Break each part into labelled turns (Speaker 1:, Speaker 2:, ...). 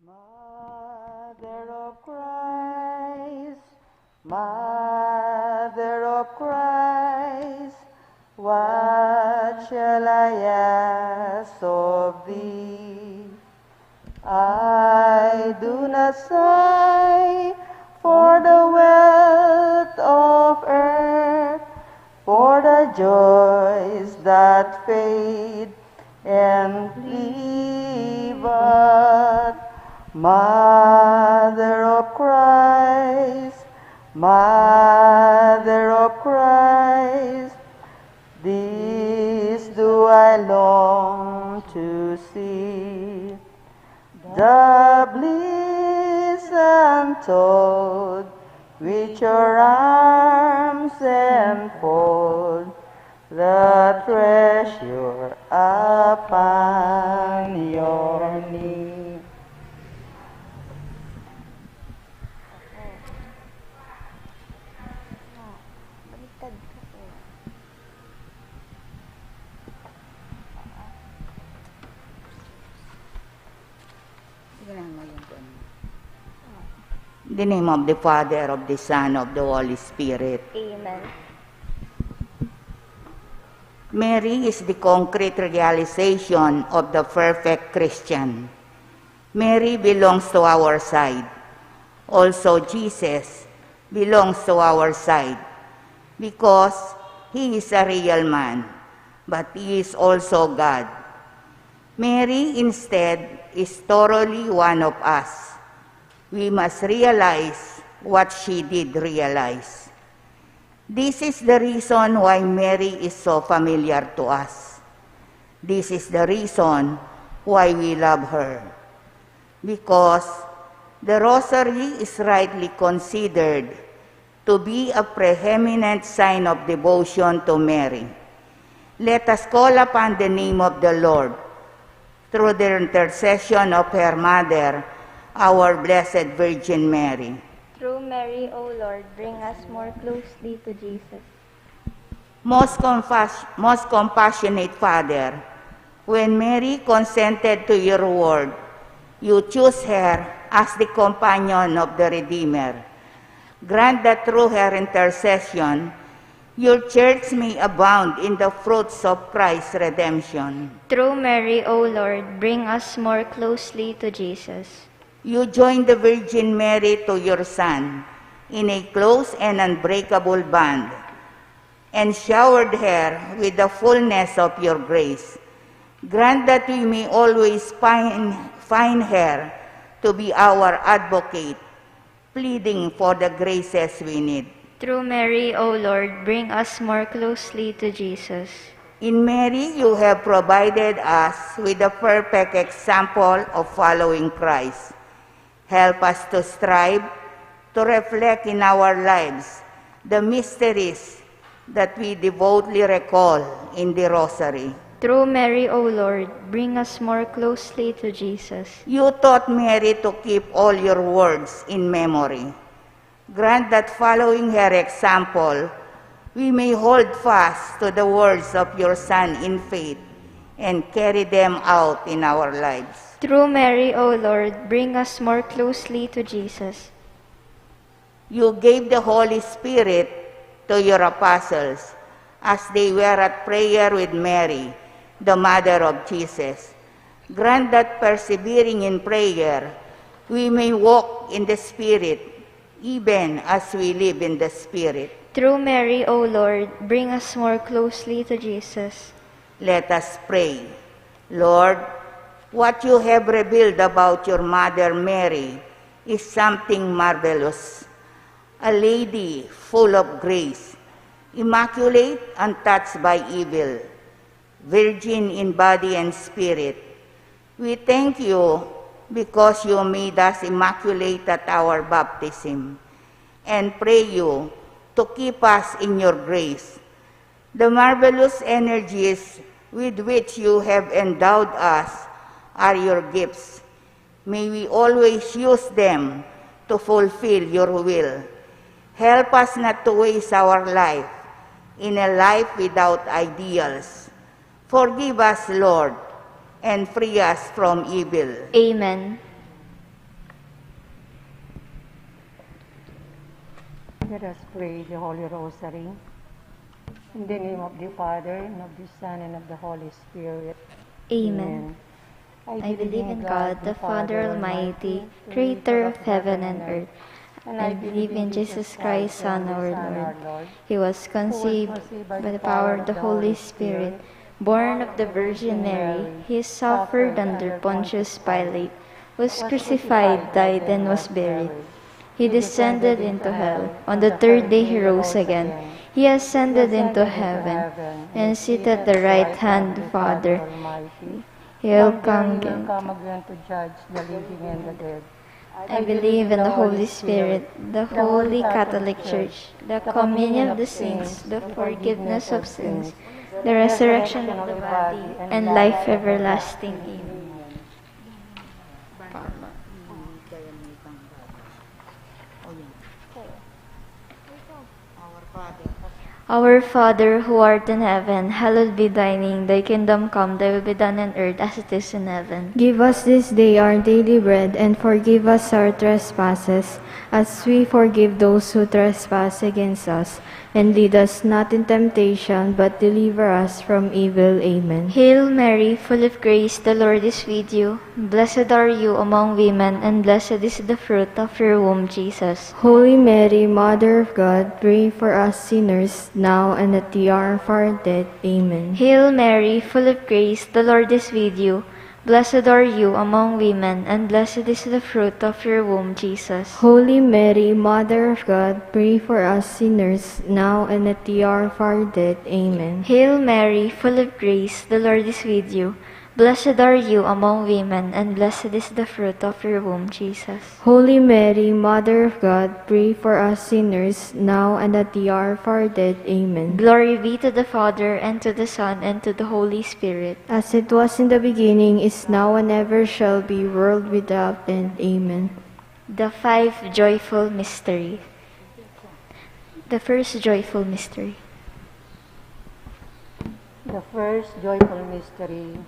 Speaker 1: Mother of Christ, Mother of Christ, what shall I ask of thee? I do not sigh for the wealth of earth, for the joys that fade and flee, but Mother of Christ, Mother of Christ, this do I long to see. The bliss untold which your arms enfold, the treasure upon your knee. In the name of the Father, of the Son, of the Holy Spirit.
Speaker 2: Amen.
Speaker 1: Mary is the concrete realization of the perfect Christian. Mary belongs to our side. Also, Jesus belongs to our side because he is a real man, but he is also God. Mary, instead, is thoroughly one of us. We must realize what she did realize. This is the reason why Mary is so familiar to us. This is the reason why we love her. Because the Rosary is rightly considered to be a preeminent sign of devotion to Mary. Let us call upon the name of the Lord through the intercession of her mother, our Blessed Virgin Mary.
Speaker 2: Through Mary, O Lord, bring us more closely to Jesus.
Speaker 1: Most compassionate Father, when Mary consented to your word, you chose her as the companion of the Redeemer. Grant that through her intercession, your church may abound in the fruits of Christ's redemption.
Speaker 2: Through Mary, O Lord, bring us more closely to Jesus.
Speaker 1: You joined the Virgin Mary to your Son in a close and unbreakable bond, and showered her with the fullness of your grace. Grant that we may always find her to be our advocate, pleading for the graces we need.
Speaker 2: Through Mary, O Lord, bring us more closely to Jesus.
Speaker 1: In Mary, you have provided us with a perfect example of following Christ. Help us to strive to reflect in our lives the mysteries that we devoutly recall in the Rosary.
Speaker 2: Through Mary, O Lord, bring us more closely to Jesus.
Speaker 1: You taught Mary to keep all your words in memory. Grant that following her example, we may hold fast to the words of your Son in faith and carry them out in our lives.
Speaker 2: Through Mary, O Lord, bring us more closely to Jesus.
Speaker 1: You gave the Holy Spirit to your apostles as they were at prayer with Mary, the mother of Jesus. Grant that persevering in prayer, we may walk in the Spirit, even as we live in the Spirit.
Speaker 2: Through Mary, O Lord, bring us more closely to Jesus.
Speaker 1: Let us pray. Lord, what you have revealed about your mother Mary is something marvelous. A lady full of grace, immaculate, untouched by evil, virgin in body and spirit. We thank you because you made us immaculate at our baptism, and pray you to keep us in your grace. The marvelous energies with which you have endowed us are your gifts. May we always use them to fulfill your will. Help us not to waste our life in a life without ideals. Forgive us, Lord, and free us from evil.
Speaker 2: Amen.
Speaker 3: Let us pray the Holy Rosary. In the name of the Father, and of the Son, and of the Holy Spirit.
Speaker 2: Amen. I believe in God, the Father Almighty, creator of heaven and earth. And I believe in Jesus Christ, Son of our Lord. He was conceived by the power of the Holy Spirit, born of the Virgin Mary. He suffered under Pontius Pilate, was crucified, died, and was buried. He descended into hell. On the third day he rose again. He ascended into heaven and is seated at the right hand of the Father. He will come again.
Speaker 3: To judge the living and the dead.
Speaker 2: I believe in the Holy Spirit, the Holy Catholic Church, the communion of the saints, the forgiveness of sins, the resurrection of the body, and life everlasting. Amen. Our Father, who art in heaven, hallowed be thy name. Thy kingdom come, thy will be done on earth as it is in heaven.
Speaker 4: Give us this day our daily bread, and forgive us our trespasses, as we forgive those who trespass against us. And lead us not in temptation, but deliver us from evil. Amen.
Speaker 2: Hail Mary, full of grace, the Lord is with you. Blessed are you among women, and blessed is the fruit of your womb, Jesus.
Speaker 4: Holy Mary, Mother of God, pray for us sinners, now and at the hour of our death. Amen.
Speaker 2: Hail Mary, full of grace, the Lord is with you. Blessed are you among women, and blessed is the fruit of your womb, Jesus.
Speaker 4: Holy Mary, Mother of God, pray for us sinners, now and at the hour of our death. Amen.
Speaker 2: Hail Mary, full of grace, the Lord is with you. Blessed are you among women, and blessed is the fruit of your womb, Jesus.
Speaker 4: Holy Mary, Mother of God, pray for us sinners, now and at the hour of our death. Amen.
Speaker 2: Glory be to the Father, and to the Son, and to the Holy Spirit.
Speaker 4: As it was in the beginning, is now, and ever shall be, world without end. Amen.
Speaker 2: The five joyful mystery. The first joyful mystery.
Speaker 3: The first joyful mystery,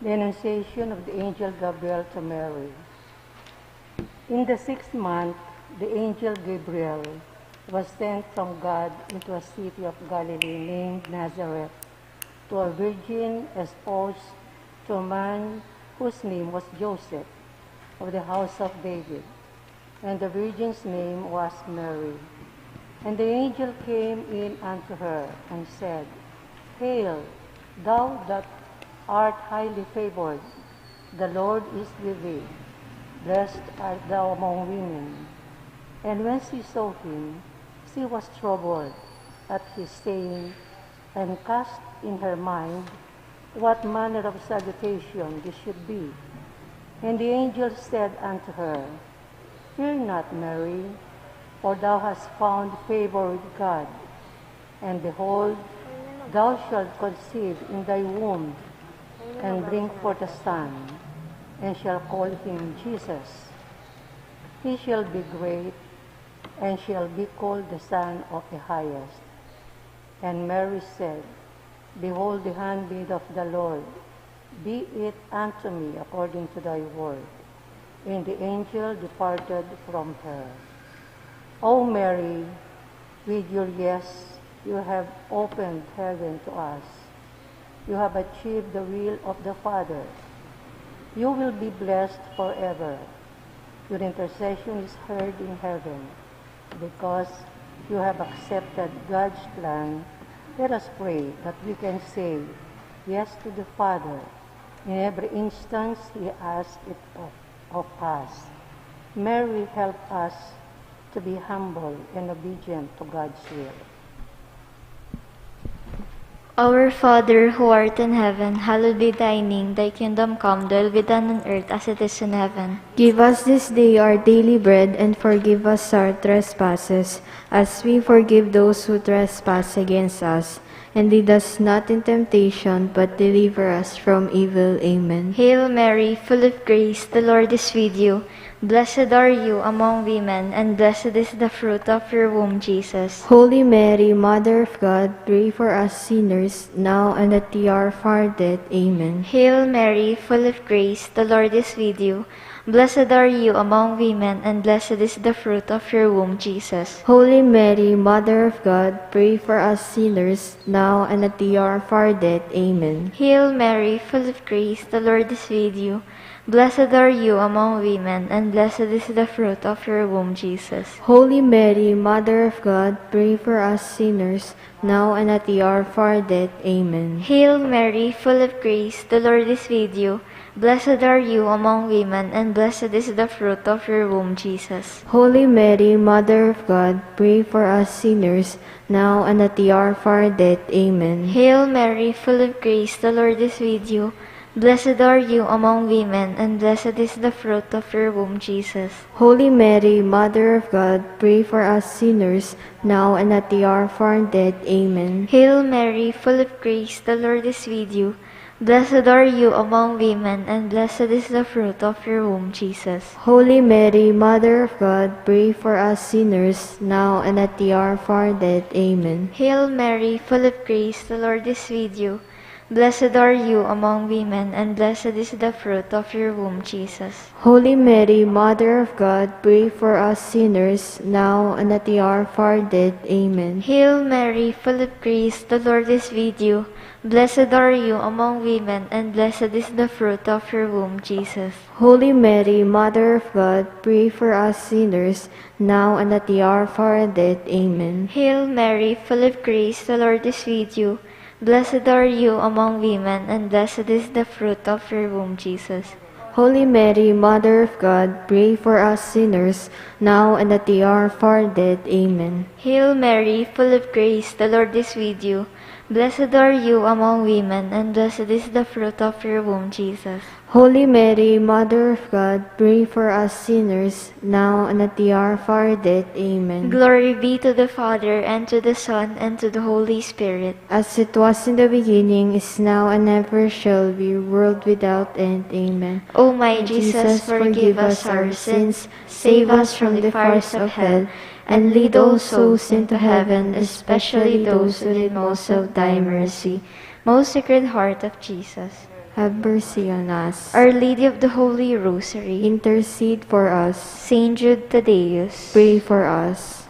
Speaker 3: the Annunciation of the angel Gabriel to Mary. In the 6th month, the angel Gabriel was sent from God into a city of Galilee named Nazareth to a virgin espoused to a man whose name was Joseph, of the house of David, and the virgin's name was Mary. And the angel came in unto her and said, Hail, thou that art highly favored, the Lord is with thee. Blessed art thou among women. And when she saw him, she was troubled at his saying, and cast in her mind what manner of salutation this should be. And the angel said unto her, Fear not, Mary, for thou hast found favor with God. And behold, thou shalt conceive in thy womb, and bring forth a son, and shall call him Jesus. He shall be great, and shall be called the Son of the Highest. And Mary said, Behold the handmaid of the Lord, be it unto me according to thy word. And the angel departed from her. O Mary, with your yes, you have opened heaven to us. You have achieved the will of the Father. You will be blessed forever. Your intercession is heard in heaven. Because you have accepted God's plan, let us pray that we can say yes to the Father in every instance He asks it of us. Mary, help us to be humble and obedient to God's will.
Speaker 2: Our Father, who art in heaven, hallowed be thy name. Thy kingdom come, thy will be done on earth as it is in heaven.
Speaker 4: Give us this day our daily bread, and forgive us our trespasses, as we forgive those who trespass against us. And lead us not in temptation, but deliver us from evil. Amen.
Speaker 2: Hail Mary, full of grace, the Lord is with you. Blessed are you among women, and blessed is the fruit of your womb, Jesus.
Speaker 4: Holy Mary, Mother of God, pray for us sinners, now and at the hour of our death. Amen.
Speaker 2: Hail Mary, full of grace, the Lord is with you. Blessed are you among women, and blessed is the fruit of your womb, Jesus.
Speaker 4: Holy Mary, Mother of God, pray for us sinners, now and at the hour of our death. Amen.
Speaker 2: Hail Mary, full of grace, the Lord is with you. Blessed are you among women, and blessed is the fruit of your womb, Jesus.
Speaker 4: Holy Mary, Mother of God, pray for us sinners, now and at the hour of our death. Amen.
Speaker 2: Hail Mary, full of grace, the Lord is with you. Blessed are you among women, and blessed is the fruit of your womb, Jesus.
Speaker 4: Holy Mary, Mother of God, pray for us sinners, now and at the hour of our death. Amen.
Speaker 2: Hail Mary, full of grace, the Lord is with you. Blessed are you among women, and blessed is the fruit of your womb, Jesus.
Speaker 4: Holy Mary, Mother of God, pray for us sinners, now and at the hour of our death. Amen.
Speaker 2: Hail Mary, full of grace, the Lord is with you. Blessed are you among women, and blessed is the fruit of your womb, Jesus.
Speaker 4: Holy Mary, Mother of God, pray for us sinners, now and at the hour of our death. Amen.
Speaker 2: Hail Mary, full of grace, the Lord is with you. Blessed are you among women, and blessed is the fruit of your womb, Jesus.
Speaker 4: Holy Mary, Mother of God, pray for us sinners, now and at the hour of our death. Amen.
Speaker 2: Hail Mary, full of grace, the Lord is with you. Blessed are you among women, and blessed is the fruit of your womb, Jesus.
Speaker 4: Holy Mary, Mother of God, pray for us sinners, now and at the hour of our death. Amen.
Speaker 2: Hail Mary, full of grace, the Lord is with you. Blessed are you among women, and blessed is the fruit of your womb, Jesus.
Speaker 4: Holy Mary, Mother of God, pray for us sinners, now and at the hour of our death. Amen.
Speaker 2: Hail Mary, full of grace, the Lord is with you. Blessed are you among women, and blessed is the fruit of your womb, Jesus.
Speaker 4: Holy Mary, Mother of God, pray for us sinners, now and at the hour of our death. Amen.
Speaker 2: Glory be to the Father, and to the Son, and to the Holy Spirit.
Speaker 4: As it was in the beginning, is now, and ever shall be, world without end. Amen.
Speaker 2: O my Jesus, forgive us our sins, save us from the fires of hell, and lead all souls into heaven, especially those who need most of thy mercy. Most Sacred Heart of Jesus,
Speaker 4: Have mercy on us.
Speaker 2: Our Lady of the Holy Rosary,
Speaker 4: Intercede for us.
Speaker 2: Saint Jude Tadeus,
Speaker 4: Pray for us.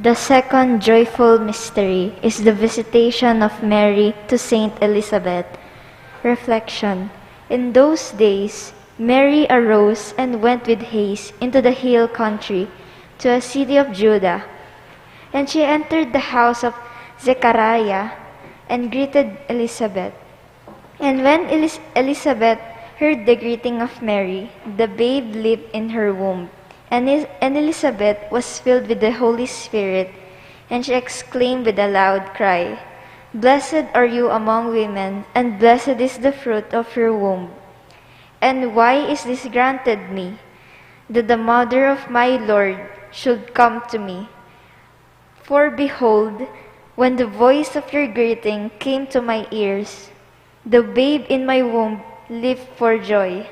Speaker 2: The second joyful mystery is the visitation of Mary to Saint Elizabeth. Reflection. In those days, Mary arose and went with haste into the hill country to a city of Judah. And she entered the house of Zechariah and greeted Elizabeth. And when Elizabeth heard the greeting of Mary, the babe leaped in her womb. And Elizabeth was filled with the Holy Spirit, And she exclaimed with a loud cry, "Blessed are you among women, and blessed is the fruit of your womb. And why is this granted me, that the mother of my Lord should come to me? For behold, when the voice of your greeting came to my ears, the babe in my womb leaped for joy.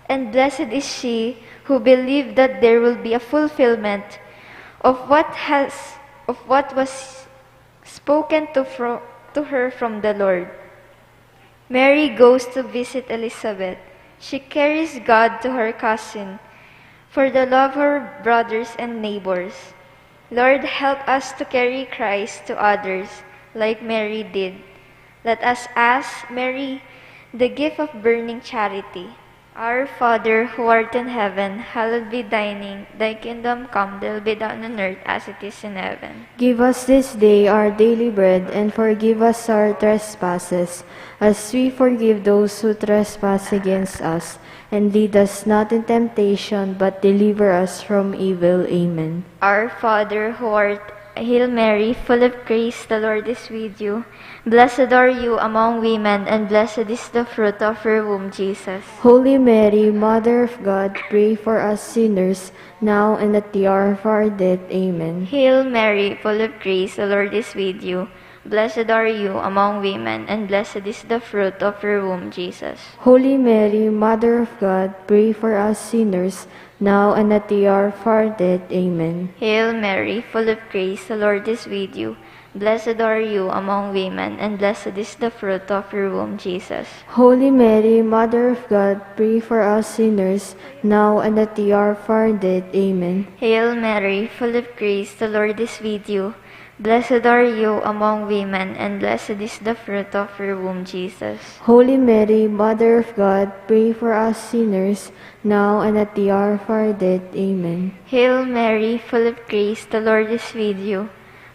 Speaker 2: And blessed is she who believed that there will be a fulfillment of what was spoken to her from the Lord." Mary goes to visit Elizabeth. She carries God to her cousin for the love of her brothers and neighbors. Lord, help us to carry Christ to others like Mary did. Let us ask Mary the gift of burning charity. Our Father, who art in heaven, hallowed be thy name. Thy kingdom come, thy will be done on earth as it is in heaven.
Speaker 4: Give us this day our daily bread, and forgive us our trespasses, as we forgive those who trespass against us. And lead us not in temptation, but deliver us from evil. Amen.
Speaker 2: Our Father, who art, Hail Mary, full of grace, the Lord is with you. Blessed are you among women, and blessed is the fruit of your womb, Jesus.
Speaker 4: Holy Mary, Mother of God, pray for us sinners, now and at the hour of our death. Amen.
Speaker 2: Hail Mary, full of grace, the Lord is with you. Blessed are you among women, and blessed is the fruit of your womb, Jesus.
Speaker 4: Holy Mary, Mother of God, pray for us sinners, now and at the hour of our death. Amen.
Speaker 2: Hail Mary, full of grace, the Lord is with you. Blessed are you among women, and blessed is the fruit of your womb, Jesus.
Speaker 4: Holy Mary, Mother of God, pray for us sinners, now and at the hour of our death. Amen.
Speaker 2: Hail Mary, full of grace, the Lord is with you. Blessed are you among women, and blessed is the fruit of your womb, Jesus.
Speaker 4: Holy Mary, Mother of God, pray for us sinners, now and at the hour of our death. Amen.
Speaker 2: Hail Mary, full of grace, the Lord is with you.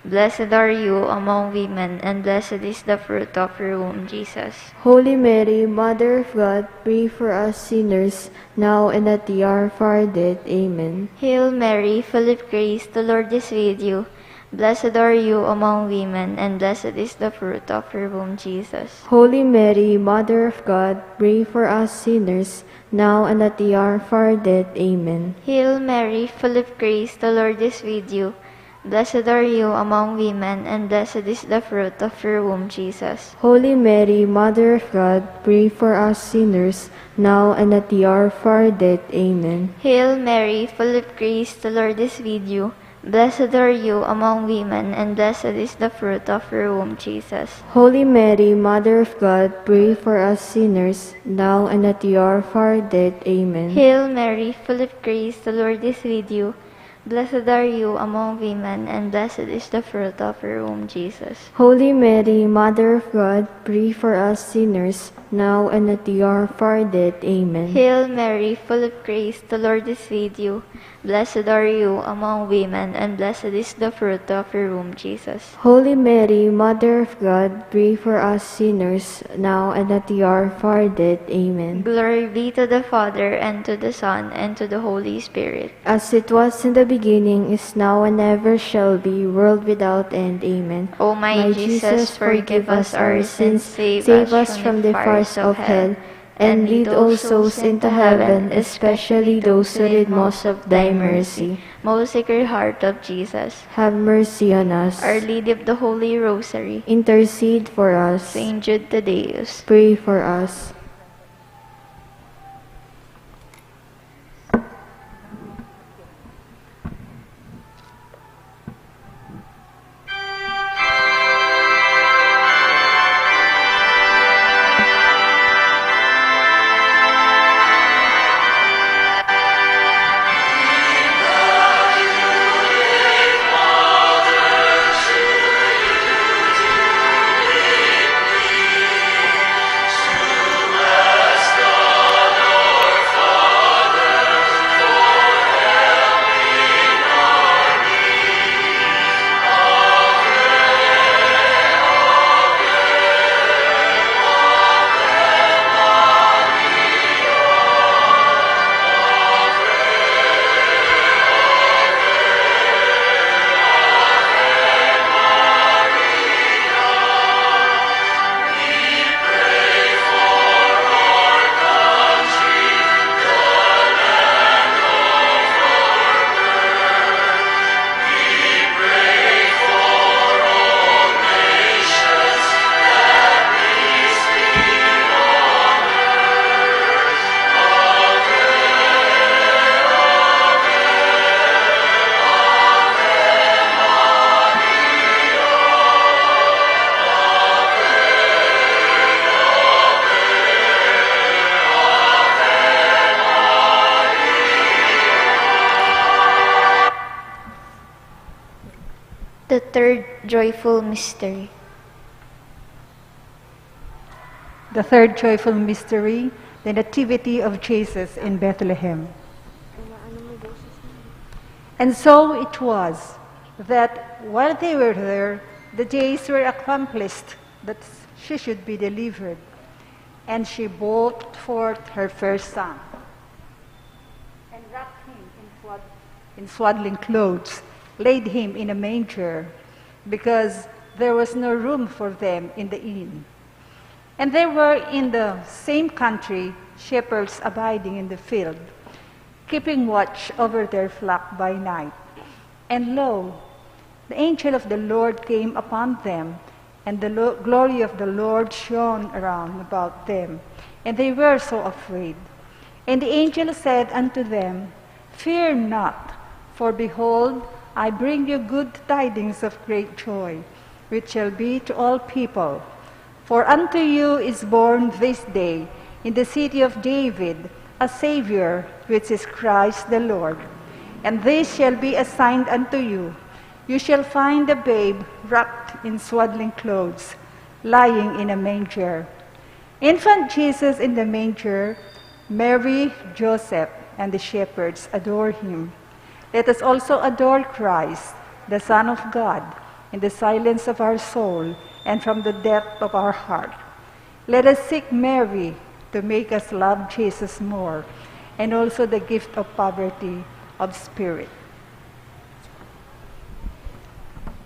Speaker 2: Blessed are you among women, and blessed is the fruit of your womb, Jesus.
Speaker 4: Holy Mary, Mother of God, pray for us sinners, now and at the hour of our death. Amen.
Speaker 2: Hail Mary, full of grace, the Lord is with you. Blessed are you among women, and blessed is the fruit of your womb, Jesus.
Speaker 4: Holy Mary, Mother of God, pray for us sinners, now and at the hour of our death. Amen.
Speaker 2: Hail Mary, full of grace, the Lord is with you. Blessed are you among women, and blessed is the fruit of your womb, Jesus.
Speaker 4: Holy Mary, Mother of God, pray for us sinners, now and at the hour of our death. Amen.
Speaker 2: Hail Mary, full of grace, the Lord is with you. Blessed are you among women, and blessed is the fruit of your womb, Jesus.
Speaker 4: Holy Mary, Mother of God, pray for us sinners, now and at the hour of our death. Amen.
Speaker 2: Hail Mary, full of grace, the Lord is with you. Blessed are you among women, and blessed is the fruit of your womb, Jesus.
Speaker 4: Holy Mary, Mother of God, pray for us sinners, now and at the hour of our death. Amen.
Speaker 2: Hail Mary, full of grace, the Lord is with you. Blessed are you among women, and blessed is the fruit of your womb, Jesus.
Speaker 4: Holy Mary, Mother of God, pray for us sinners, now and at the hour of our death. Amen.
Speaker 2: Glory be to the Father, and to the Son, and to the Holy Spirit.
Speaker 4: As it was in the beginning, is now, and ever shall be, world without end. Amen.
Speaker 2: O my Jesus, forgive us our sins,
Speaker 4: save us from the fires of hell, and lead all souls into heaven, especially those who need most of thy mercy.
Speaker 2: Most Sacred Heart of Jesus,
Speaker 4: Have mercy on us.
Speaker 2: Our Lady of the Holy Rosary,
Speaker 4: Intercede for us.
Speaker 2: Saint Jude Tadeus,
Speaker 4: Pray for us.
Speaker 2: third joyful mystery.
Speaker 5: The third joyful mystery, the Nativity of Jesus in Bethlehem. And so it was that while they were there, the days were accomplished that she should be delivered. And she brought forth her first son, and wrapped him in swaddling clothes, laid him in a manger, because there was no room for them in the inn. And there were in the same country shepherds abiding in the field, keeping watch over their flock by night. And lo, the angel of the Lord came upon them, and the glory of the Lord shone around about them, and they were so afraid. And the angel said unto them, Fear not, for behold, I bring you good tidings of great joy, which shall be to all people. For unto you is born this day in the city of David a Savior, which is Christ the Lord. And this shall be a sign unto you. You shall find a babe wrapped in swaddling clothes, lying in a manger. Infant Jesus in the manger, Mary, Joseph, and the shepherds adore him. Let us also adore Christ, the Son of God, in the silence of our soul and from the depth of our heart. Let us seek Mary to make us love Jesus more, and also the gift of poverty of spirit.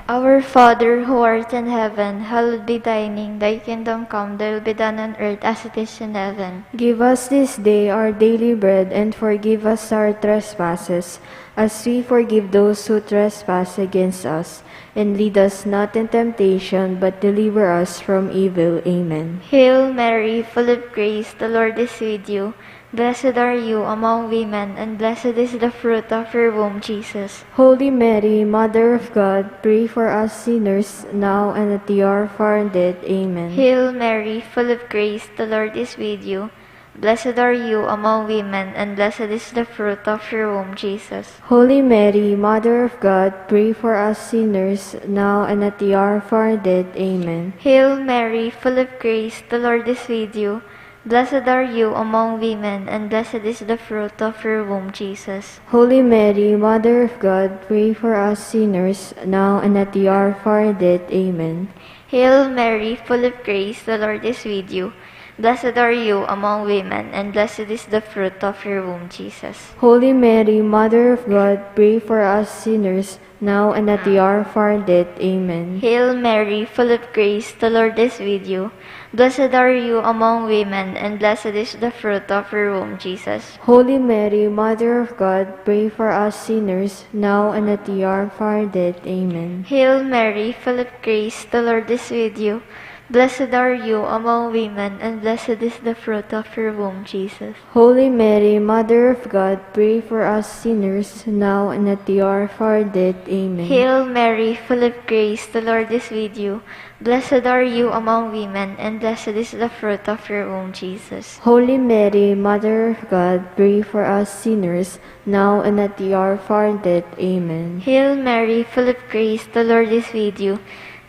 Speaker 2: Our Father, who art in heaven, hallowed be thy name. Thy kingdom come, thy will be done on earth as it is in heaven.
Speaker 4: Give us this day our daily bread, and forgive us our trespasses, as we forgive those who trespass against us. And lead us not in temptation, but deliver us from evil. Amen.
Speaker 2: Hail Mary, full of grace, the Lord is with you. Blessed are you among women, and blessed is the fruit of your womb, Jesus.
Speaker 4: Holy Mary, Mother of God, pray for us sinners, now and at the hour of our death. Amen.
Speaker 2: Hail Mary, full of grace, the Lord is with you. Blessed are you among women, and blessed is the fruit of your womb, Jesus.
Speaker 4: Holy Mary, Mother of God, pray for us sinners, now and at the hour of our death. Amen.
Speaker 2: Hail Mary, full of grace, the Lord is with you. Blessed are you among women, and blessed is the fruit of your womb, Jesus.
Speaker 4: Holy Mary, Mother of God, pray for us sinners, now and at the hour of our death. Amen.
Speaker 2: Hail Mary, full of grace, the Lord is with you. Blessed are you among women, and blessed is the fruit of your womb, Jesus.
Speaker 4: Holy Mary, Mother of God, pray for us sinners, now and at the hour of our death. Amen.
Speaker 2: Hail Mary, full of grace, the Lord is with you. Blessed are you among women, and blessed is the fruit of your womb, Jesus.
Speaker 4: Holy Mary, Mother of God, pray for us sinners, now and at the hour of our death. Amen.
Speaker 2: Hail Mary, full of grace, the Lord is with you. Blessed are you among women, and blessed is the fruit of your womb, Jesus.
Speaker 4: Holy Mary, Mother of God, pray for us sinners, now and at the hour of our death. Amen.
Speaker 2: Hail Mary, full of grace, the Lord is with you. Blessed are you among women, and blessed is the fruit of your womb, Jesus.
Speaker 4: Holy Mary, Mother of God, pray for us sinners, now and at the hour of our death. Amen.
Speaker 2: Hail Mary, full of grace, the Lord is with you.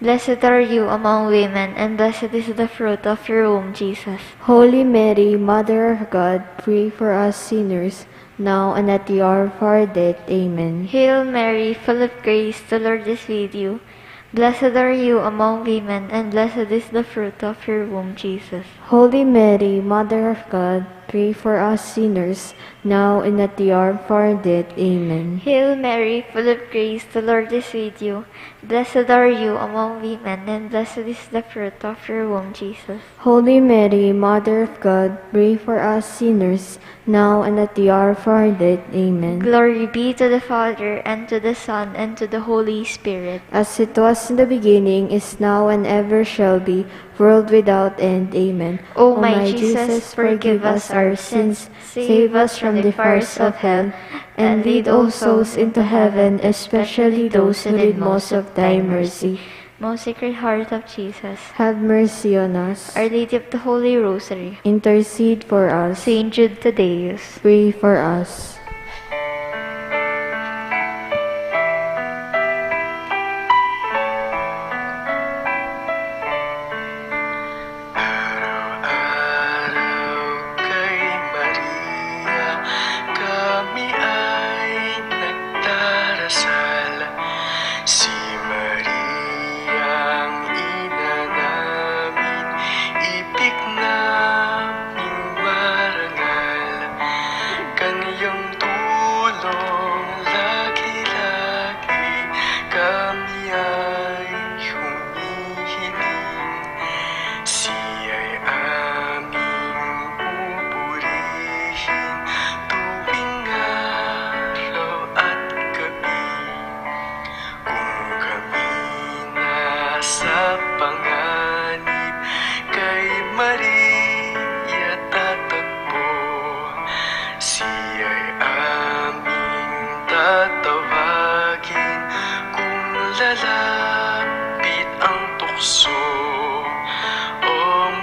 Speaker 2: Blessed are you among women, and blessed is the fruit of your womb, Jesus.
Speaker 4: Holy Mary, Mother of God, pray for us sinners, now and at the hour of our death. Amen.
Speaker 2: Hail Mary, full of grace, the Lord is with you. Blessed are you among women, and blessed is the fruit of your womb, Jesus.
Speaker 4: Holy Mary, Mother of God, pray for us sinners, now and at the hour of our death. Amen.
Speaker 2: Hail Mary, full of grace, the Lord is with you. Blessed are you among women, and blessed is the fruit of your womb, Jesus.
Speaker 4: Holy Mary, Mother of God, pray for us sinners, now and at the hour of our death. Amen.
Speaker 2: Glory be to the Father, and to the Son, and to the Holy Spirit.
Speaker 4: As it was in the beginning, is now, and ever shall be, world without end. Amen.
Speaker 2: O my Jesus, forgive us our sins, save us from the fires of hell, and lead all souls into heaven, especially those who need most of thy mercy. Most Sacred Heart of Jesus,
Speaker 4: Have mercy on us.
Speaker 2: Our Lady of the Holy Rosary,
Speaker 4: Intercede for us.
Speaker 2: Saint Jude Tadeus,
Speaker 4: Pray for us.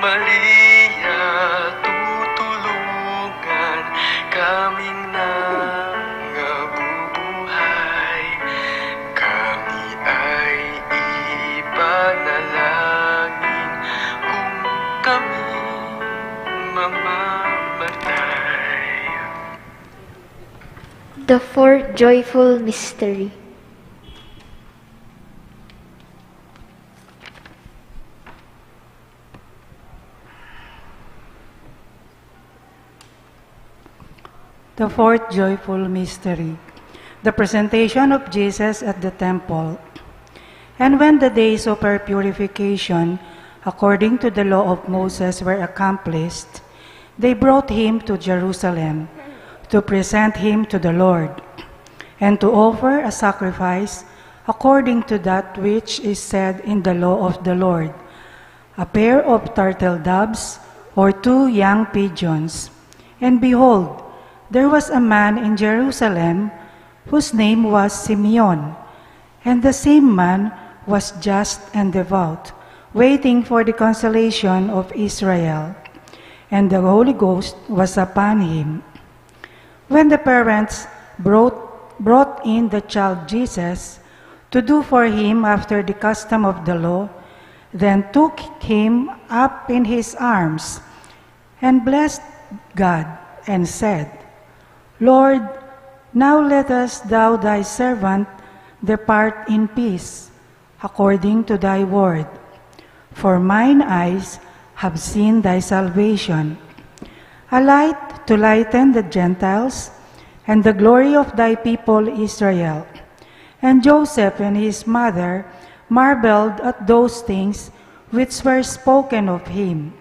Speaker 6: Maria, tutulungan kaming nangabubuhay. Kami ay ipanalangin kung kami mamamatay.
Speaker 2: The fourth joyful mystery.
Speaker 7: The fourth joyful mystery, the presentation of Jesus at the temple. And when the days of her purification, according to the law of Moses, were accomplished, they brought him to Jerusalem to present him to the Lord, and to offer a sacrifice according to that which is said in the law of the Lord, a pair of turtle doves or 2 young pigeons. And behold, there was a man in Jerusalem whose name was Simeon, and the same man was just and devout, waiting for the consolation of Israel, and the Holy Ghost was upon him. When the parents brought in the child Jesus to do for him after the custom of the law, then took him up in his arms and blessed God and said, Lord, now lettest thou thy servant depart in peace, according to thy word. For mine eyes have seen thy salvation, a light to lighten the Gentiles, and the glory of thy people Israel. And Joseph and his mother marveled at those things which were spoken of him.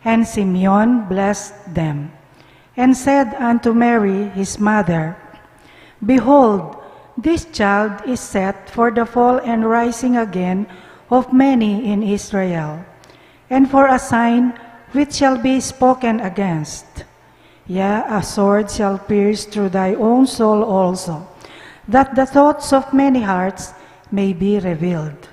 Speaker 7: And Simeon blessed them, and said unto Mary his mother, Behold, this child is set for the fall and rising again of many in Israel, and for a sign which shall be spoken against. Yea, a sword shall pierce through thy own soul also, that the thoughts of many hearts may be revealed.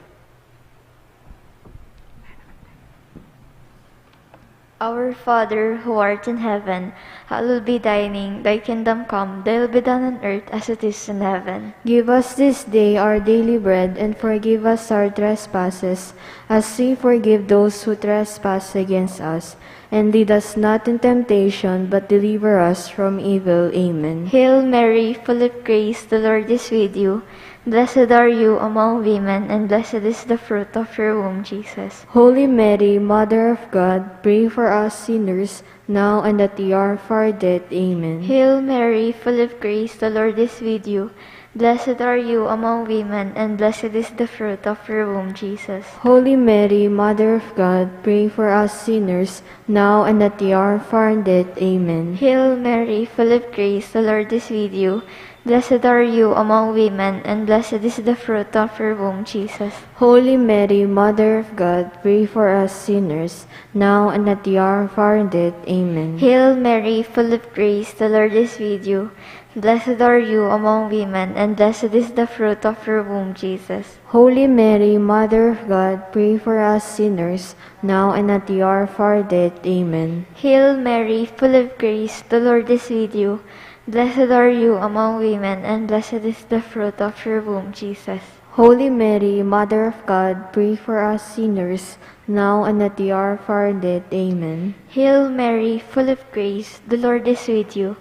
Speaker 2: Our Father, who art in heaven, hallowed be thy name. Thy kingdom come, thy will be done on earth as it is in heaven.
Speaker 4: Give us this day our daily bread, and forgive us our trespasses, as we forgive those who trespass against us. And lead us not in temptation, but deliver us from evil. Amen.
Speaker 2: Hail Mary, full of grace, the Lord is with you. Blessed are you among women, and blessed is the fruit of your womb, Jesus.
Speaker 4: Holy Mary, Mother of God, pray for us sinners, now and at the hour of our death. Amen.
Speaker 2: Hail Mary, full of grace, the Lord is with you. Blessed are you among women, and blessed is the fruit of your womb, Jesus.
Speaker 4: Holy Mary, Mother of God, pray for us sinners, now and at the hour of our death. Amen.
Speaker 2: Hail Mary, full of grace, the Lord is with you. Blessed are you among women, and blessed is the fruit of your womb, Jesus.
Speaker 4: Holy Mary, Mother of God, pray for us sinners, now and at the hour of our death. Amen.
Speaker 2: Hail Mary, full of grace, the Lord is with you. Blessed are you among women, and blessed is the fruit of your womb, Jesus.
Speaker 4: Holy Mary, Mother of God, pray for us sinners, now and at the hour of our death. Amen.
Speaker 2: Hail Mary, full of grace, the Lord is with you. Blessed are you among women, and blessed is the fruit of your womb, Jesus.
Speaker 4: Holy Mary, Mother of God, pray for us sinners, now and at the hour of our death. Amen.
Speaker 2: Hail Mary, full of grace, the Lord is with you.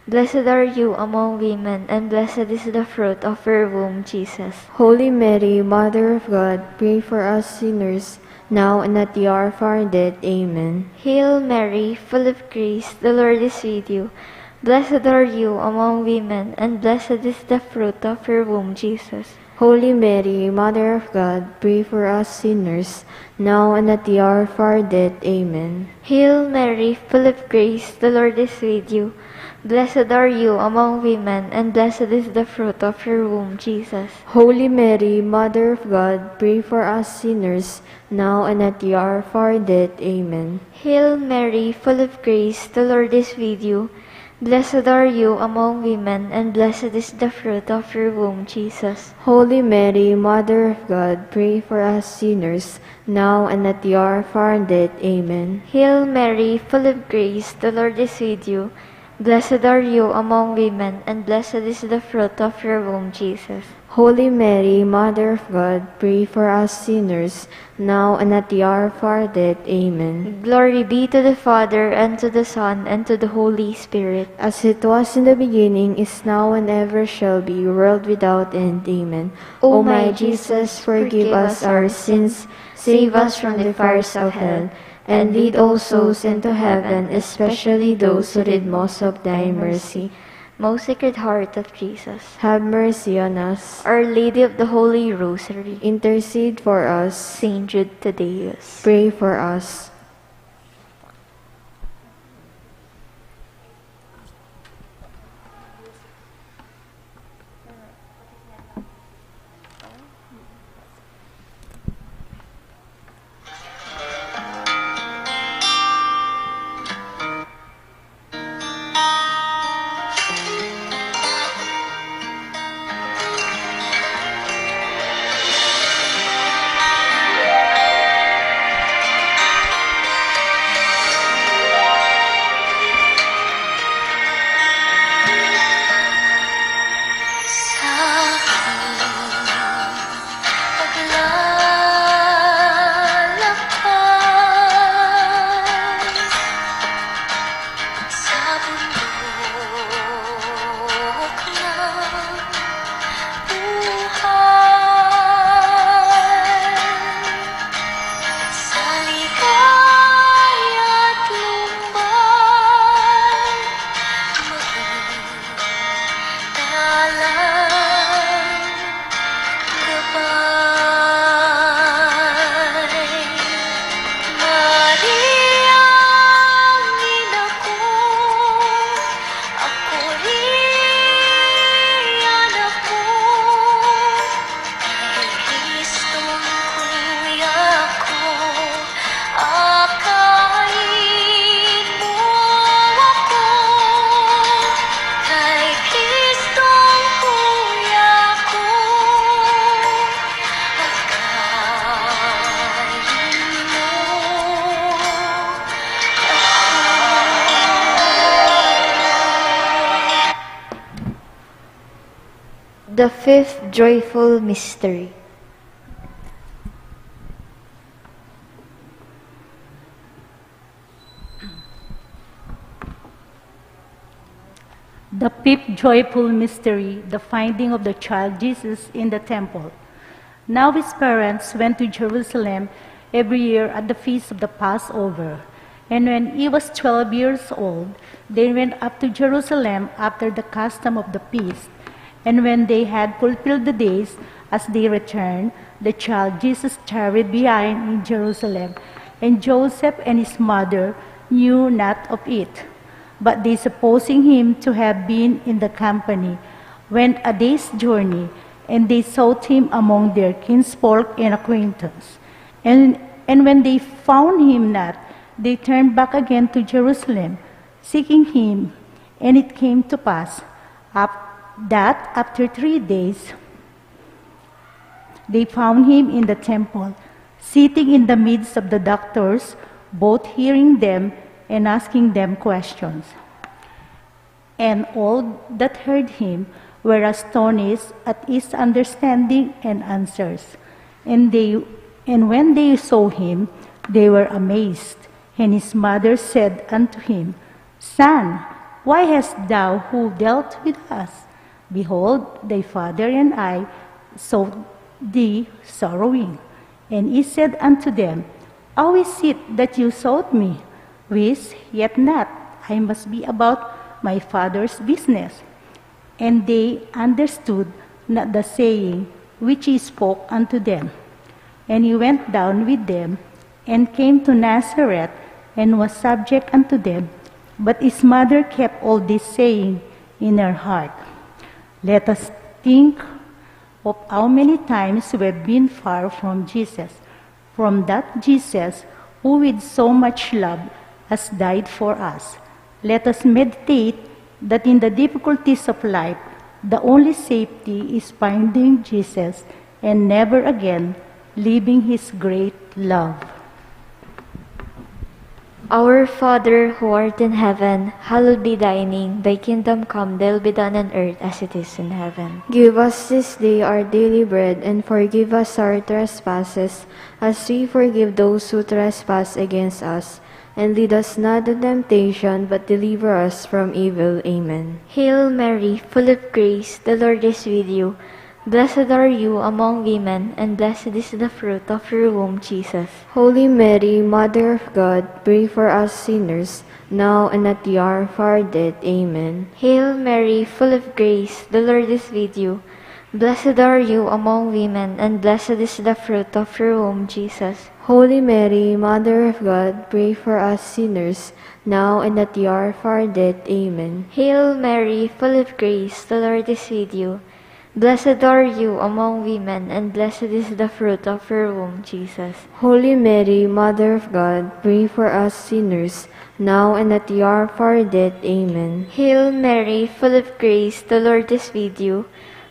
Speaker 2: Blessed are you among women, and blessed is the fruit of your womb, Jesus.
Speaker 4: Holy Mary, Mother of God, pray for us sinners, now and at the hour of our death. Amen.
Speaker 2: Hail Mary, full of grace, the Lord is with you. Blessed are you among women, and blessed is the fruit of your womb, Jesus.
Speaker 4: Holy Mary, Mother of God, pray for us sinners, now and at the hour of our death. Amen.
Speaker 2: Hail Mary, full of grace, the Lord is with you. Blessed are you among women, and blessed is the fruit of your womb, Jesus.
Speaker 4: Holy Mary, Mother of God, pray for us sinners, now and at the hour of our death. Amen.
Speaker 2: Hail Mary, full of grace, the Lord is with you. Blessed are you among women, and blessed is the fruit of your womb, Jesus.
Speaker 4: Holy Mary, Mother of God, pray for us sinners, now and at the hour of our death. Amen.
Speaker 2: Hail Mary, full of grace, the Lord is with you. Blessed are you among women, and blessed is the fruit of your womb, Jesus.
Speaker 4: Holy Mary, Mother of God, pray for us sinners, now and at the hour of our death. Amen.
Speaker 2: Glory be to the Father, and to the Son, and to the Holy Spirit.
Speaker 4: As it was in the beginning, is now, and ever shall be, world without end. Amen. O my Jesus, forgive us our sins, save us from the fires of hell, and lead all souls into heaven, especially those who need most of thy mercy.
Speaker 2: Most Sacred Heart of Jesus,
Speaker 4: Have mercy on us.
Speaker 2: Our Lady of the Holy Rosary,
Speaker 4: Intercede for us.
Speaker 2: Saint Jude Tadeus,
Speaker 4: Pray for us.
Speaker 2: the fifth joyful mystery.
Speaker 8: The fifth joyful mystery, the finding of the child Jesus in the temple. Now his parents went to Jerusalem every year at the feast of the Passover. And when he was 12 years old, they went up to Jerusalem after the custom of the feast. And when they had fulfilled the days, as they returned, the child Jesus tarried behind in Jerusalem, and Joseph and his mother knew not of it. But they, supposing him to have been in the company, went a day's journey, and they sought him among their kinsfolk and acquaintance. And when they found him not, they turned back again to Jerusalem, seeking him. And it came to pass that after 3 days they found him in the temple, sitting in the midst of the doctors, both hearing them and asking them questions. And all that heard him were astonished at his understanding and answers. And when they saw him, they were amazed. And his mother said unto him, Son, why hast thou who dealt with us? Behold, thy father and I sought thee sorrowing. And he said unto them, How is it that you sought me? Wist yet not, I must be about my father's business. And they understood not the saying which he spoke unto them. And he went down with them, and came to Nazareth, and was subject unto them. But his mother kept all this saying in her heart. Let us think of how many times we have been far from Jesus, from that Jesus who with so much love has died for us. Let us meditate that in the difficulties of life, the only safety is finding Jesus and never again leaving His great love.
Speaker 2: Our Father who art in heaven, hallowed be thy name. Thy kingdom come, thy will be done on earth as it is in heaven.
Speaker 4: Give us this day our daily bread, and forgive us our trespasses, as we forgive those who trespass against us. And lead us not into temptation, but deliver us from evil. Amen.
Speaker 2: Hail Mary, full of grace, the Lord is with you. Blessed are you among women, and blessed is the fruit of your womb, Jesus.
Speaker 4: Holy Mary, Mother of God, pray for us sinners, now and at the hour of our death. Amen.
Speaker 2: Hail Mary, full of grace, the Lord is with you. Blessed are you among women, and blessed is the fruit of your womb, Jesus.
Speaker 4: Holy Mary, Mother of God, pray for us sinners, now and at the hour of our death. Amen.
Speaker 2: Hail Mary, full of grace, the Lord is with you. Blessed are you among women, and blessed is the fruit of your womb, Jesus.
Speaker 4: Holy Mary, Mother of God, pray for us sinners, now and at the hour of our death. Amen.
Speaker 2: Hail Mary, full of grace, the Lord is with you.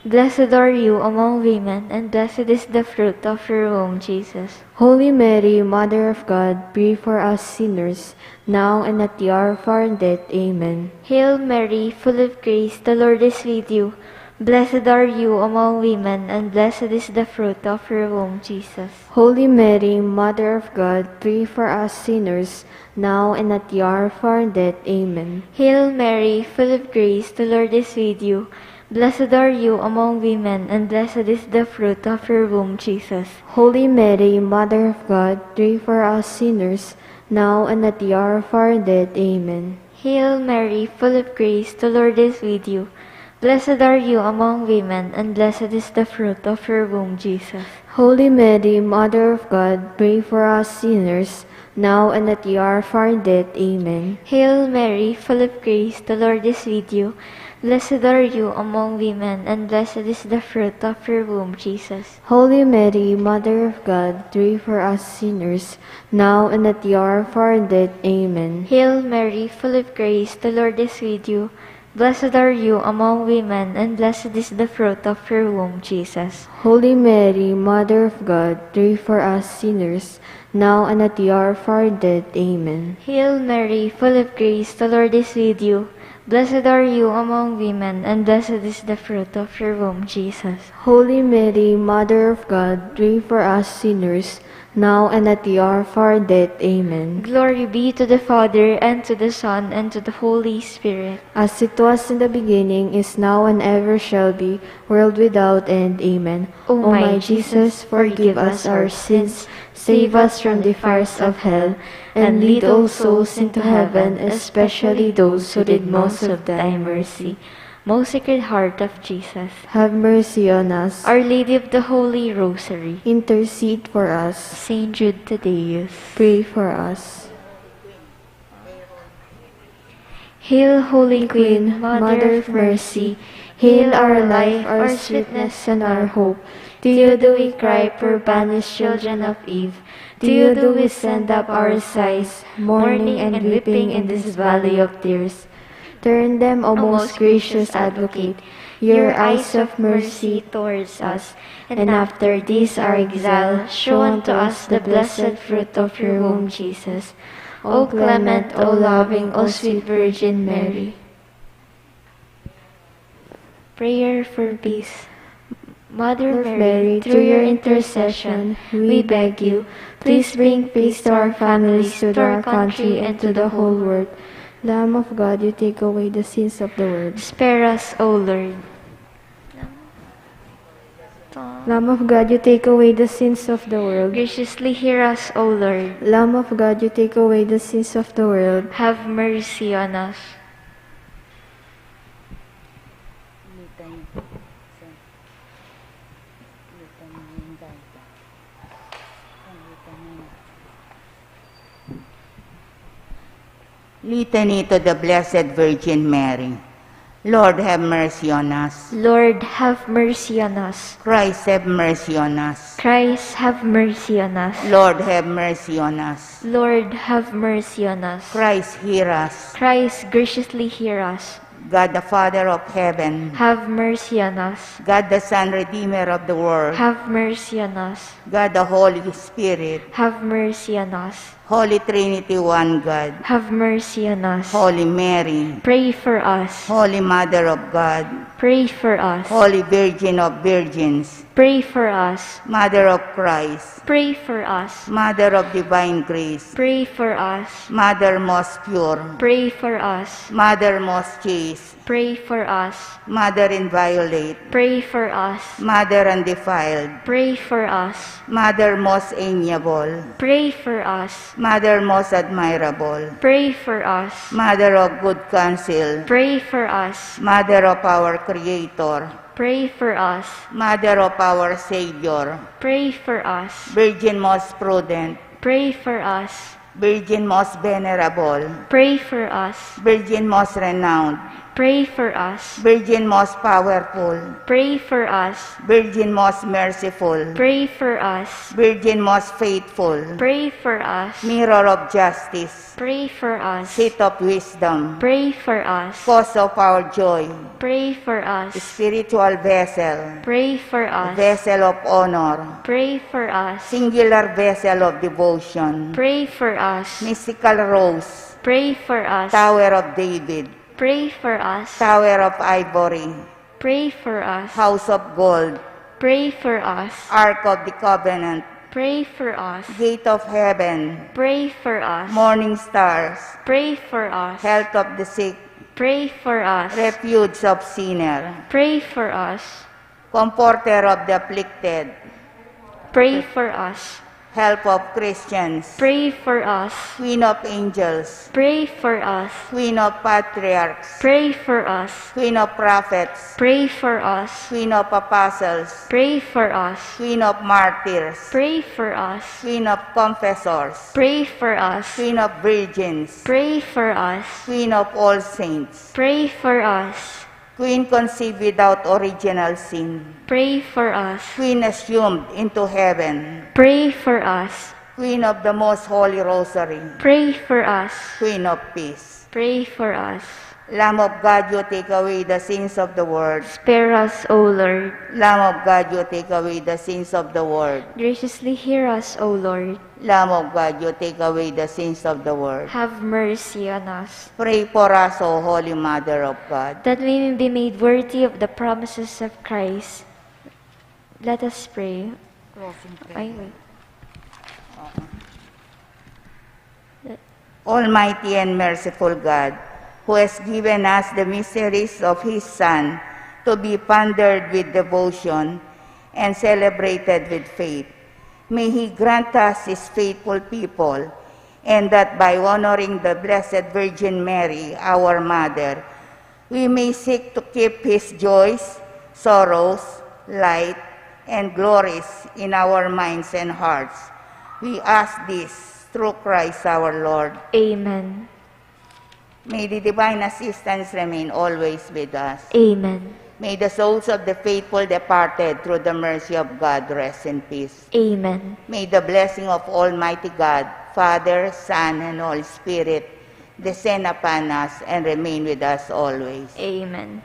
Speaker 2: Blessed are you among women, and blessed is the fruit of your womb, Jesus.
Speaker 4: Holy Mary, Mother of God, pray for us sinners, now and at the hour of our death. Amen.
Speaker 2: Hail Mary, full of grace, the Lord is with you. Blessed are you among women, and blessed is the fruit of your womb, Jesus.
Speaker 4: Holy Mary, Mother of God, pray for us sinners, now and at the hour of our death. Amen.
Speaker 2: Hail Mary, full of grace, the Lord is with you. Blessed are you among women, and blessed is the fruit of your womb, Jesus.
Speaker 4: Holy Mary, Mother of God, pray for us sinners, now and at the hour of our death. Amen.
Speaker 2: Hail Mary, full of grace, the Lord is with you. Blessed are you among women, and blessed is the fruit of your womb, Jesus.
Speaker 4: Holy Mary, Mother of God, pray for us sinners, now and at the hour of our death. Amen.
Speaker 2: Hail Mary, full of grace, the Lord is with you. Blessed are you among women, and blessed is the fruit of your womb, Jesus.
Speaker 4: Holy Mary, Mother of God, pray for us sinners, now and at the hour of our death. Amen.
Speaker 2: Hail Mary, full of grace, the Lord is with you. Blessed are you among women, and blessed is the fruit of your womb, Jesus.
Speaker 4: Holy Mary, Mother of God, pray for us sinners, now and at the hour of our death. Amen.
Speaker 2: Hail Mary, full of grace, the Lord is with you. Blessed are you among women, and blessed is the fruit of your womb, Jesus.
Speaker 4: Holy Mary, Mother of God, pray for us sinners, now and at the hour of our death. Amen.
Speaker 2: Glory be to the Father, and to the Son, and to the Holy Spirit.
Speaker 4: As it was in the beginning, is now, and ever shall be, world without end. Amen.
Speaker 2: O
Speaker 4: my Jesus, forgive us our sins, save us from the fires of hell, and lead all souls into heaven, especially those who need most of thy mercy.
Speaker 2: Most Sacred Heart of Jesus,
Speaker 4: Have mercy on us.
Speaker 2: Our Lady of the Holy Rosary,
Speaker 4: Intercede for us.
Speaker 2: Saint Jude Tadeus,
Speaker 4: Pray for us.
Speaker 2: Hail, Holy Queen, Mother of Mercy. Hail our life, our sweetness, and our hope. To you do we cry, poor banished children of Eve. To you do we send up our sighs, mourning and weeping in this valley of tears.
Speaker 4: Turn them, O most gracious Advocate, your eyes of mercy
Speaker 2: towards us, and after this our exile, show unto us the blessed fruit of your womb, Jesus. O clement, O loving, O sweet Virgin Mary. Prayer for peace. Mother Mary, through your intercession, we beg you, please bring peace to our families, to our country, and to the whole world.
Speaker 4: Lamb of God, you take away the sins of the world.
Speaker 2: Spare us, O Lord.
Speaker 4: Lamb of God, you take away the sins of the world.
Speaker 2: Graciously hear us, O Lord.
Speaker 4: Lamb of God, you take away the sins of the world.
Speaker 2: Have mercy on us.
Speaker 1: Litany to the Blessed Virgin Mary. Lord, have mercy on us.
Speaker 2: Lord, have mercy on us.
Speaker 1: Christ, have mercy on us.
Speaker 2: Christ, have mercy on us.
Speaker 1: Lord, have mercy on us.
Speaker 2: Lord, have mercy on us.
Speaker 1: Christ, hear us.
Speaker 2: Christ, graciously hear us.
Speaker 1: God the Father of heaven,
Speaker 2: have mercy on us.
Speaker 1: God the Son, Redeemer of the world,
Speaker 2: Have mercy on us.
Speaker 1: God the Holy Spirit,
Speaker 2: Have mercy on us.
Speaker 1: Holy Trinity, one God,
Speaker 2: Have mercy on us.
Speaker 1: Holy Mary,
Speaker 2: Pray for us.
Speaker 1: Holy Mother of God,
Speaker 2: Pray for us.
Speaker 1: Holy Virgin of Virgins,
Speaker 2: Pray for us.
Speaker 1: Mother of Christ,
Speaker 2: Pray for us.
Speaker 1: Mother of Divine Grace,
Speaker 2: Pray for us.
Speaker 1: Mother most pure,
Speaker 2: Pray for us.
Speaker 1: Mother most chaste,
Speaker 2: Pray for us.
Speaker 1: Mother inviolate,
Speaker 2: Pray for us.
Speaker 1: Mother undefiled,
Speaker 2: Pray for us.
Speaker 1: Mother most amiable,
Speaker 2: Pray for us.
Speaker 1: Mother most admirable,
Speaker 2: Pray for us.
Speaker 1: Mother of good counsel,
Speaker 2: Pray for us.
Speaker 1: Mother of our Creator,
Speaker 2: Pray for us.
Speaker 1: Mother of our Savior,
Speaker 2: Pray for us.
Speaker 1: Virgin most prudent,
Speaker 2: Pray for us.
Speaker 1: Virgin most venerable,
Speaker 2: Pray for us.
Speaker 1: Virgin most renowned,
Speaker 2: Pray for us.
Speaker 1: Virgin most powerful,
Speaker 2: Pray for us.
Speaker 1: Virgin most merciful,
Speaker 2: Pray for us.
Speaker 1: Virgin most faithful,
Speaker 2: Pray for us.
Speaker 1: Mirror of justice,
Speaker 2: Pray for us.
Speaker 1: Seat of wisdom,
Speaker 2: Pray for us.
Speaker 1: Cause of our joy,
Speaker 2: Pray for us.
Speaker 1: Spiritual vessel,
Speaker 2: Pray for us.
Speaker 1: Vessel of honor,
Speaker 2: Pray for us.
Speaker 1: Singular vessel of devotion,
Speaker 2: Pray for us.
Speaker 1: Mystical rose,
Speaker 2: Pray for us.
Speaker 1: Tower of David,
Speaker 2: Pray for us.
Speaker 1: Tower of ivory,
Speaker 2: Pray for us.
Speaker 1: House of gold,
Speaker 2: Pray for us.
Speaker 1: Ark of the covenant,
Speaker 2: Pray for us.
Speaker 1: Gate of heaven,
Speaker 2: Pray for us.
Speaker 1: morning stars,
Speaker 2: Pray for us.
Speaker 1: health of the sick,
Speaker 2: Pray for us.
Speaker 1: refuge of sinner,
Speaker 2: Pray for us.
Speaker 1: comforter of the afflicted,
Speaker 2: Pray for us.
Speaker 1: help of Christians,
Speaker 2: Pray for us.
Speaker 1: Queen of angels,
Speaker 2: Pray for us.
Speaker 1: Queen of patriarchs,
Speaker 2: Pray for us.
Speaker 1: Queen of prophets,
Speaker 2: Pray for us.
Speaker 1: Queen of apostles,
Speaker 2: Pray for us.
Speaker 1: Queen of martyrs,
Speaker 2: Pray for us.
Speaker 1: Queen of confessors,
Speaker 2: Pray for us.
Speaker 1: Queen of virgins,
Speaker 2: Pray for us.
Speaker 1: Queen of all saints,
Speaker 2: Pray for us.
Speaker 1: Queen conceived without original sin,
Speaker 2: Pray for us.
Speaker 1: Queen assumed into heaven,
Speaker 2: Pray for us.
Speaker 1: Queen of the most holy rosary,
Speaker 2: Pray for us.
Speaker 1: Queen of peace.
Speaker 2: Pray for us.
Speaker 1: Lamb of God, you take away the sins of the world.
Speaker 2: Spare us, O Lord.
Speaker 1: Lamb of God, you take away the sins of the world.
Speaker 2: Graciously hear us, O Lord.
Speaker 1: Lamb of God, you take away the sins of the world.
Speaker 2: Have mercy on us,
Speaker 1: Pray for us, O Holy Mother of God.
Speaker 2: that we may be made worthy of the promises of Christ. Let us pray. Ay, wait.
Speaker 1: Almighty and merciful God, who has given us the mysteries of His Son to be pondered with devotion and celebrated with faith, may He grant us His faithful people, and that by honoring the Blessed Virgin Mary, our Mother, we may seek to keep His joys, sorrows, light, and glories in our minds and hearts. We ask this through Christ our Lord.
Speaker 2: Amen.
Speaker 1: May the divine assistance remain always with us.
Speaker 2: Amen.
Speaker 1: May the souls of the faithful departed through the mercy of God rest in peace.
Speaker 2: Amen.
Speaker 1: May the blessing of Almighty God, Father, Son, and Holy Spirit descend upon us and remain with us always.
Speaker 2: Amen.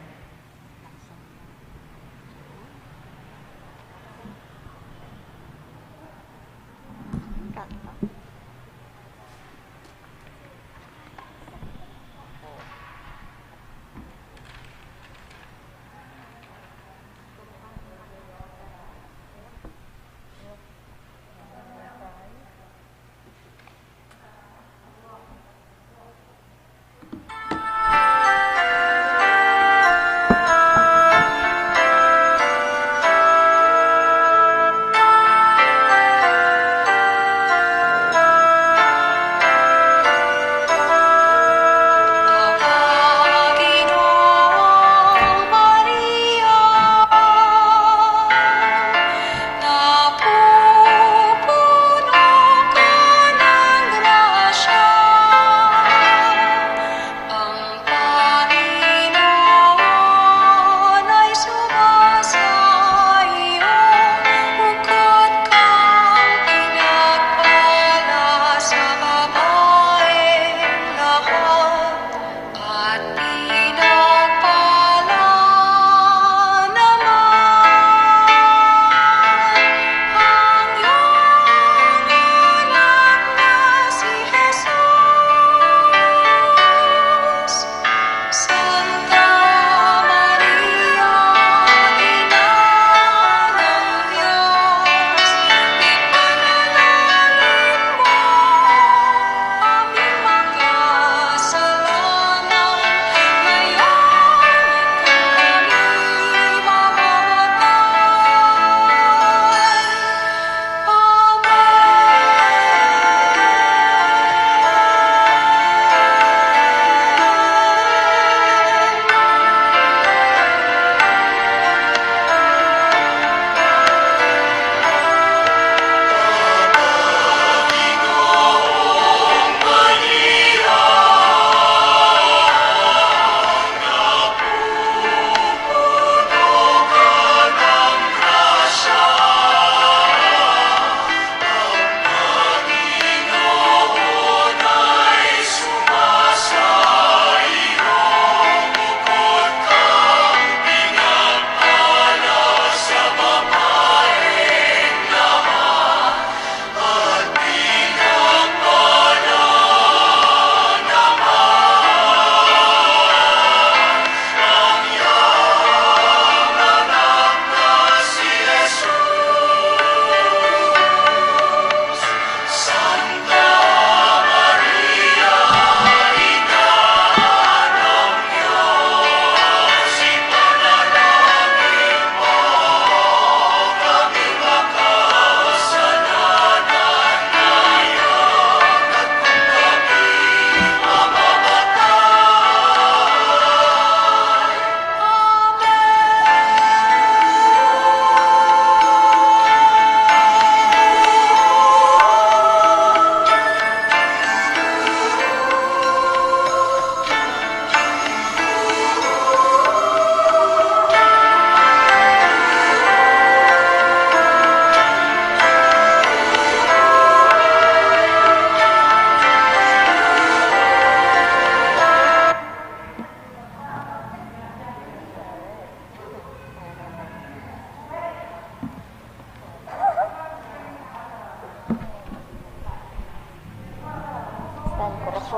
Speaker 2: Ayoko.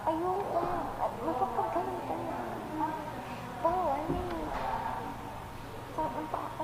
Speaker 2: Ayoko. Mapapagalit ka na. Bawal eh. Saan pa ako?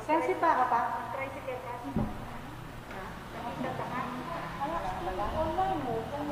Speaker 5: Sensi pa ka pa? Tricycle ka?